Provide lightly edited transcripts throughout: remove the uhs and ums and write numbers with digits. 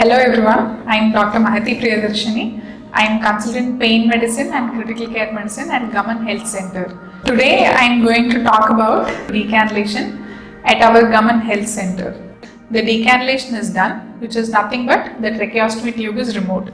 Hello everyone, I am Dr. Mahati Priyadarshini. I am consultant pain medicine and critical care medicine at Gaman Health Center. Today I am going to talk about decannulation at our Gaman Health Center. The decannulation is done, which is nothing but the tracheostomy tube is removed.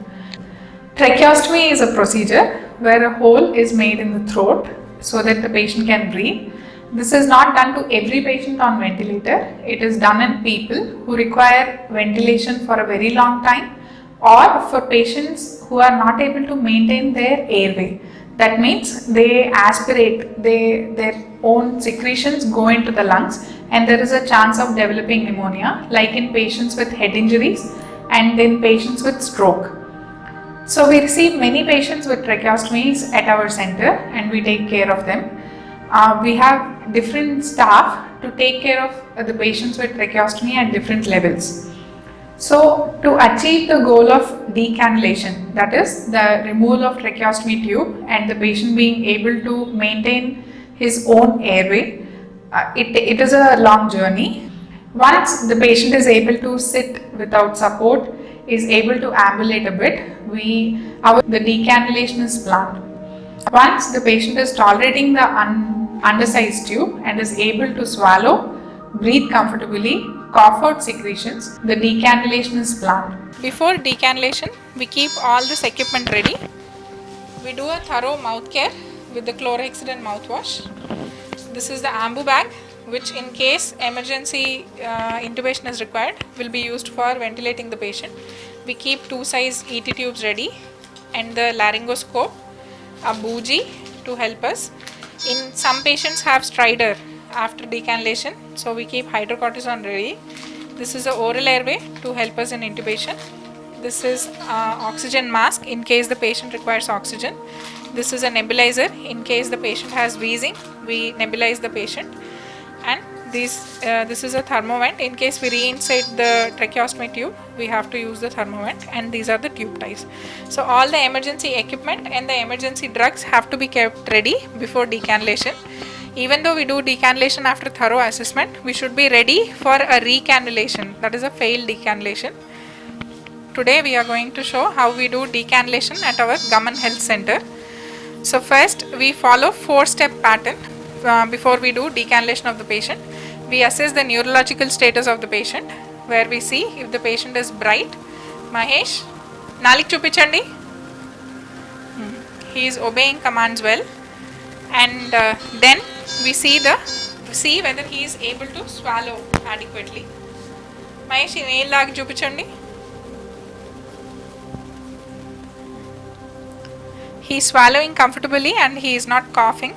Tracheostomy is a procedure where a hole is made in the throat so that the patient can breathe. This is not done to every patient on ventilator. It is done in people who require ventilation for a very long time or for patients who are not able to maintain their airway. That means they aspirate, their own secretions go into the lungs and there is a chance of developing pneumonia, like in patients with head injuries and in patients with stroke. So we receive many patients with tracheostomies at our center and we take care of them. We have different staff to take care of the patients with tracheostomy at different levels. So to achieve the goal of decannulation, that is the removal of tracheostomy tube and the patient being able to maintain his own airway, it is a long journey. Once the patient is able to sit without support, is able to ambulate a bit, the decannulation is planned. Once the patient is tolerating the undersized tube and is able to swallow, breathe comfortably, cough out secretions, the decannulation is planned. Before decannulation, we keep all this equipment ready. We do a thorough mouth care with the chlorhexidine mouthwash. This is the ambu bag, which in case emergency intubation is required, will be used for ventilating the patient. We keep 2 size ET tubes ready and the laryngoscope, a bougie to help us. In some patients have stridor after decannulation, so we keep hydrocortisone ready. This is the oral airway to help us in intubation. This is oxygen mask in case the patient requires oxygen. This is a nebulizer in case the patient has wheezing, we nebulize the patient. And this is a thermovent in case we reinsert the tracheostomy tube, we have to use the thermovent, and these are the tube ties. So all the emergency equipment and the emergency drugs have to be kept ready before decannulation. Even though we do decannulation after thorough assessment, we should be ready for a recannulation, that is a failed decannulation. Today we are going to show how we do decannulation at our Gaman Health Center. So first we follow 4-step pattern before we do decannulation of the patient. We assess the neurological status of the patient, where we see if the patient is bright. Mahesh, Nalik chupichandi. He is obeying commands well, and then we see whether he is able to swallow adequately. Mahesh, nail laagi chupichandi. He is swallowing comfortably and he is not coughing.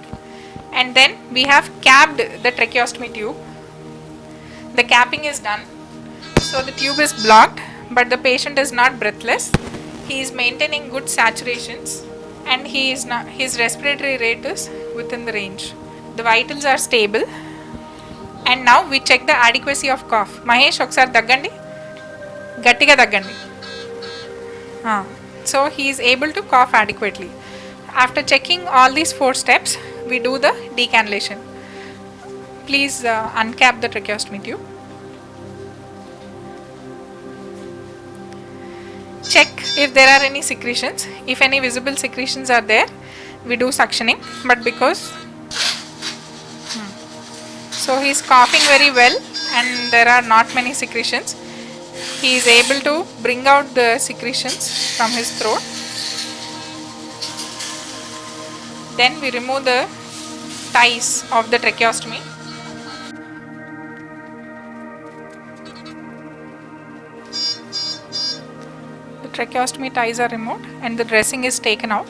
And then we have capped the tracheostomy tube. The capping is done, so the tube is blocked, but the patient is not breathless. He is maintaining good saturations and his respiratory rate is within the range. The vitals are stable. And now we check the adequacy of cough. Mahesh, okkar daggandi. Gattiga daggandi. So he is able to cough adequately. After checking all these 4 steps, we do the decannulation. Please uncap the tracheostomy tube. Check if there are any secretions. If any visible secretions are there, we do suctioning. But because so he is coughing very well and there are not many secretions, he is able to bring out the secretions from his throat. Then we remove the ties of the tracheostomy. The tracheostomy ties are removed and the dressing is taken out.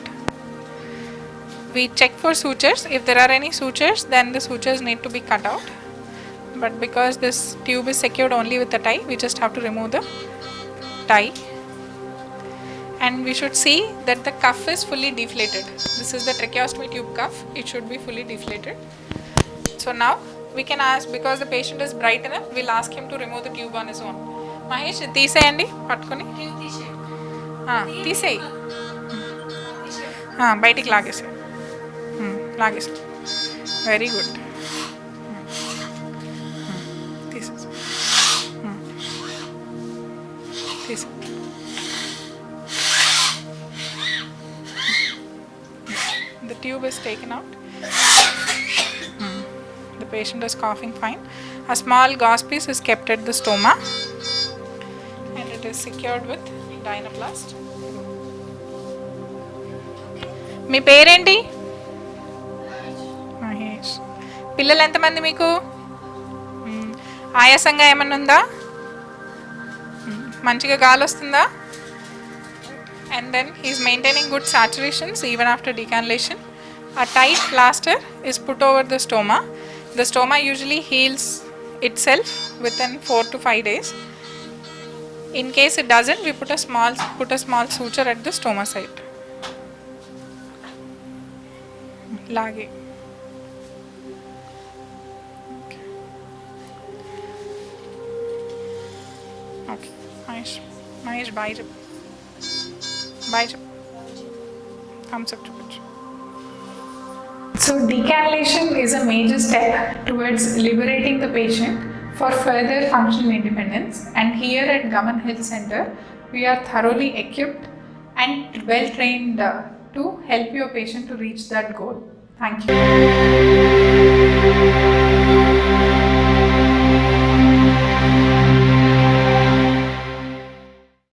We check for sutures. If there are any sutures, then the sutures need to be cut out. But because this tube is secured only with a tie, we just have to remove the tie. And we should see that the cuff is fully deflated. This is the tracheostomy tube cuff. It should be fully deflated. So now we can ask, because the patient is bright enough, we'll ask him to remove the tube on his own. Mahesh, తీసేయండి పట్టుకొని తీసేయి బయటికి లాగేసే very good తీసే tube is taken out. The patient is coughing fine. A small gauze piece is kept at the stoma and it is secured with dynaplast. మీ పేరేంటి? మహేష్. పిల్లలు ఎంతమంది మీకు? ఆయాసంగా ఏమన్నా ఉందా? మంచిగా గాలి వస్తుందా? And then he is maintaining good saturations even after decannulation. A tight plaster is put over the stoma. The stoma usually heals itself within 4 to 5 days. In case it doesn't, we put a small suture at the stoma site. Lage. Okay. Mahesh, bye. Bye. Thumbs up to picture. So decannulation is a major step towards liberating the patient for further functional independence, and here at Gaman Health Center we are thoroughly equipped and well trained to help your patient to reach that goal. Thank you.